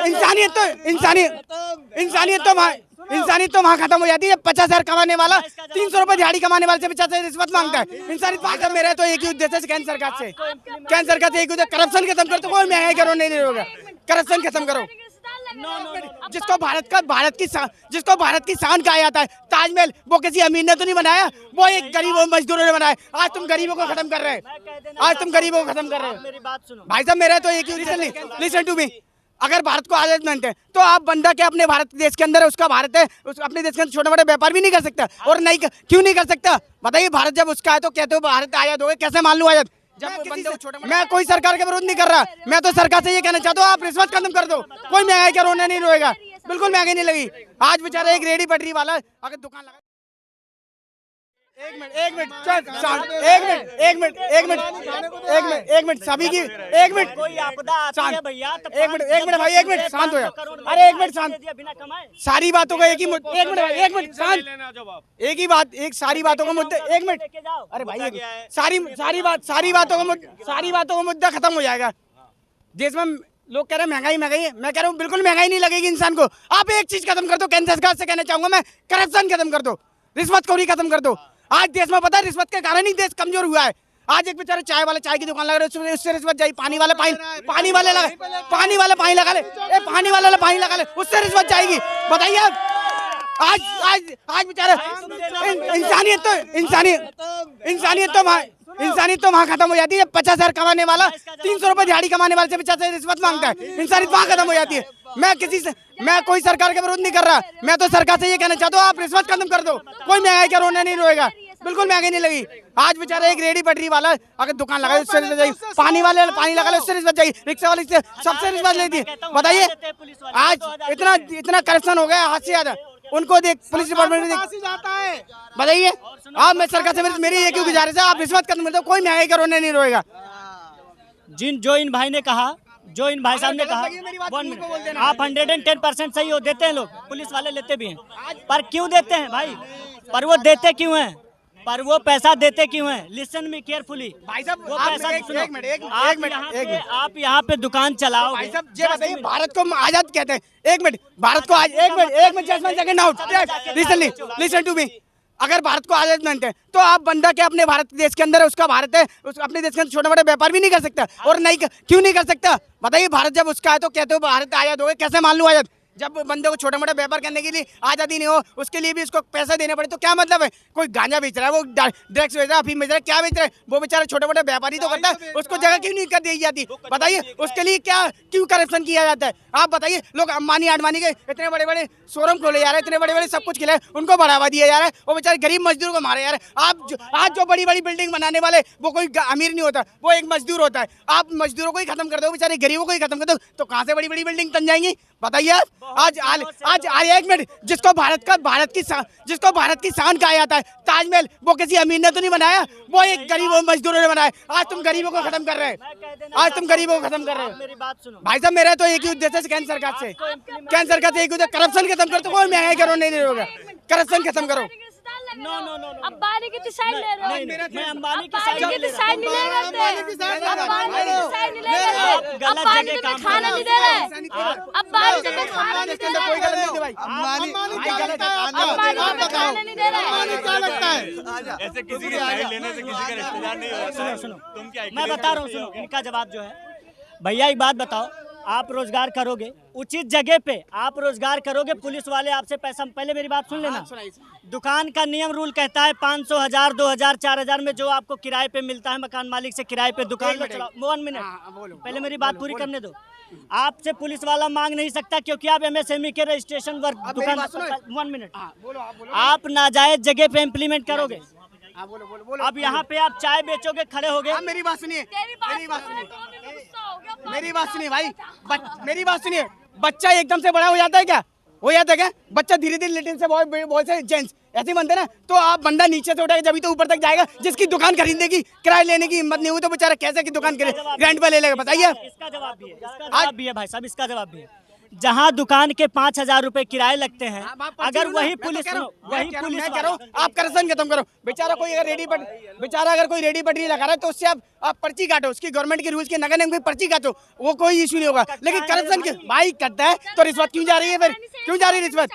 इंसानियत तो वहाँ खत्म हो जाती है। 50,000 कमाने वाला 300 रुपए दिहाड़ी कमाने वाले से 50,000 रिश्वत मांगता है। इंसानियत भाई मेरा तो एक ही उद्देश्य है केंद्र सरकार से एक उद्देश्य करप्शन खत्म कर दो। कोई महंगाई करो नहीं होगा, करप्शन खत्म करो। जिसको भारत की शान कहा जाता है, ताजमहल, वो किसी अमीर ने तो नहीं बनाया, वो एक गरीबों मजदूरों ने बनाया। आज तुम गरीबों को खत्म कर रहे हो, मेरी बात सुनो भाई साहब। मेरा तो एक ही, लिसन टू मी। अगर भारत को आजाद मानते हैं तो आप बंदा के अपने भारत देश के अंदर है, उसका भारत है, अपने देश के अंदर छोटे मोटे व्यापार भी नहीं कर सकता। और नहीं, क्यों नहीं कर सकता बताइए? भारत जब उसका है तो कहते हो भारत आजाद हो गए, कैसे मान लूं आजाद? जब मैं कोई सरकार के विरोध नहीं कर रहा, मैं तो सरकार से ये कहना चाहता हूँ आप रिश्वत खत्म कर दो। कोई महंगाई का रोना नहीं रोएगा, बिल्कुल महंगाई नहीं लगी। आज बेचारा एक रेडी पटरी वाला अगर दुकान लगा, एक मिनट सभी की, एक मिनट कोई आपदा आती है भैया, एक मिनट भाई, एक मिनट शांत हो जाओ। अरे एक मिनट शांत, सारी बातों का एक ही मुद्दा, एक मिनट शांत, एक ही बात, एक सारी बातों का मुद्दा, एक मिनट। अरे भाई सारी बातों का मुद्दा खत्म हो जाएगा। जिसमें लोग कह रहे हैं महंगाई, मैं कह रहा हूँ बिल्कुल महंगाई नहीं लगेगी इंसान को। आप एक चीज खत्म कर दो, केंद्र सरकार से कहना चाहूंगा मैं, करप्शन खत्म कर दो, रिश्वतखोरी खत्म कर दो। आज देश में पता है रिश्वत के कारण ही देश कमजोर हुआ है। आज एक बेचारे चाय वाला चाय की दुकान लगा रहे, उससे रिश्वत जाएगी। पानी वाला पानी लगा ले, पानी वाला पानी लगा ले, उससे रिश्वत जाएगी। बताइए आप, आज बेचारे इंसानियत तो वहाँ खत्म हो जाती है। 50,000 कमाने वाला 300 रुपए दिहाड़ी कमाने वाले से 50,000 रिश्वत मांगता है। इंसानियत वहाँ खत्म हो जाती है। मैं कोई सरकार के विरोध नहीं कर रहा, मैं तो सरकार से ये कहना चाहता हूँ आप रिश्वत खत्म कर दो। कोई महंगाई का रोना नहीं रोएगा, बिल्कुल महंगाई नहीं लगी। आज बेचारा एक रेडी पटरी वाला अगर दुकान लगाए, उससे रिश्वत जाएगी। पानी वाले पानी लगा ले, उससे रिश्वत जाएगी। रिक्शा वाले से सबसे रिश्वत लेती है। बताइए आज इतना करप्शन हो गया, हाथ से ज्यादा। उनको देख पुलिस डिपार्टमेंट जाता है। बताइए आप, मैं सरकार से मेरी ये क्यों गुजारिश है, आप रिश्वत खत्म कर दो। कोई महंगाई का रोना नहीं रोएगा। जो इन भाई साहब ने कहा, आप 110% सही हो, देते हैं लोग, पुलिस वाले लेते भी हैं। पर क्यों देते हैं भाई? पर वो देते क्यों हैं? पर वो पैसा देते क्यों हैं? लिसन मी केयरफुली भाई साहब, वो पैसा आप यहाँ पे दुकान चलाओ भाई साहब। ये बताइए भारत को आजाद कहते हैं, एक मिनट भारत को आज, एक minute just one second out, listen to me. अगर भारत को आजाद मानते हैं तो आप बंदा के अपने भारत देश के अंदर है, उसका भारत है, अपने देश के अंदर छोटे मोटे व्यापार भी नहीं कर सकता। और नहीं, क्यों नहीं कर सकता बताइए? भारत जब उसका है तो कहते हो भारत आजाद हो गए, कैसे मान लूं आजाद? जब बंदे को छोटे मोटे व्यापार करने के लिए आजादी नहीं हो, उसके लिए भी उसको पैसा देने पड़े तो क्या मतलब है? कोई गांजा बेच रहा है, वो ड्रग्स बेच रहा है, अफीम बेच रहा है, क्या बेच रहा है? वो बेचारा छोटे मोटे व्यापारी तो करता है, उसको जगह क्यों नहीं कर दी जाती? बताइए उसके लिए क्यों करप्शन किया जाता है? आप बताइए। लोग अंबानी आडवाणी के इतने बड़े बड़े शोरूम खोले जा रहे हैं, इतने बड़े बड़े सब कुछ खिलाए, उनको बढ़ावा दिया जा रहा है। वो बेचारे गरीब मजदूर को मारे जा रहे हैं। आज जो बड़ी बड़ी बिल्डिंग बनाने वाले, वो कोई अमीर नहीं होता, वो एक मजदूर होता है। आप मजदूरों को ही खत्म कर दो, बेचारे गरीबों को ही खत्म कर दो, तो कहाँ से बड़ी बड़ी बिल्डिंग बन जाएंगी? बताइए आप। आज एक मिनट, जिसको भारत की शान कहा जाता है, ताजमहल, वो किसी अमीर ने तो नहीं बनाया, वो एक गरीबों मजदूरों ने बनाया। आज तुम गरीबों को खत्म कर रहे हो, मेरी बात सुनो भाई साहब। मेरा तो एक ही उद्देश्य है केंद्र सरकार से एक उद्देश्य, करप्शन खत्म कर दो। कोई महंगाई का रोना नहीं होगा, करप्शन खत्म करो। नो अंबानी की साइड ले रहे हो। मैं अंबानी की साइड नहीं ले रहे। अंबानी की साइड नहीं ले रहे। अंबानी तुम्हें खाना नहीं दे रहे। अंबानी तुम्हें खाना नहीं दे रहे। अंबानी खाना नहीं दे रहे। ऐसे किसी के साइड लेने से किसी का रिश्तेदार नहीं होता। सुनो, मैं बता रहा हूँ, सुनो इनका जवाब जो है। भैया एक बात बताओ, आप रोजगार करोगे उचित जगह पे, आप रोजगार करोगे, पुलिस वाले आपसे पैसा, पहले मेरी बात सुन लेना। दुकान का नियम रूल कहता है 500, 1000, 2000, 4000 में जो आपको किराए पे मिलता है, मकान मालिक से किराए पे दुकान में चलाओ। 1 मिनट पहले मेरी बात पूरी करने दो। आपसे पुलिस वाला मांग नहीं सकता क्योंकि आप MSME के रजिस्ट्रेशन वर्क दुकान। 1 मिनट, आप नाजायज जगह पे इम्प्लीमेंट करोगे। अब यहाँ पे आप चाय बेचोगे, खड़े हो गए। मेरी बात सुनिए भाई, मेरी बात सुनिए। बच्चा एकदम से बड़ा हो जाता है क्या? बच्चा धीरे धीरे लिटिल से बहुत से जेंट्स ऐसे बनते ना, तो आप बंदा नीचे से उठाएगा जब तो ऊपर तक जाएगा। जिसकी दुकान खरीदने की, किराए लेने की हिम्मत नहीं हुई तो बेचारा कैसे की दुकान रेंट पे ले लेगा? बताइए। इसका जवाब भी है भाई साहब, इसका जवाब भी है। जहाँ दुकान के 5,000 रुपए किराए लगते हैं, अगर वही पुलिस मैं कह रहा हूँ आप करप्शन खत्म करो। बेचारा कोई अगर कोई रेडी पटरी लगा रहा है तो उससे आप पर्ची काटो, उसकी गवर्नमेंट के रूल्स के नगर निगम की पर्ची काटो, वो कोई इशू नहीं होगा। लेकिन करप्शन भाई करता है तो रिश्वत क्यों जा रही है, फिर क्यों जा रही है रिश्वत?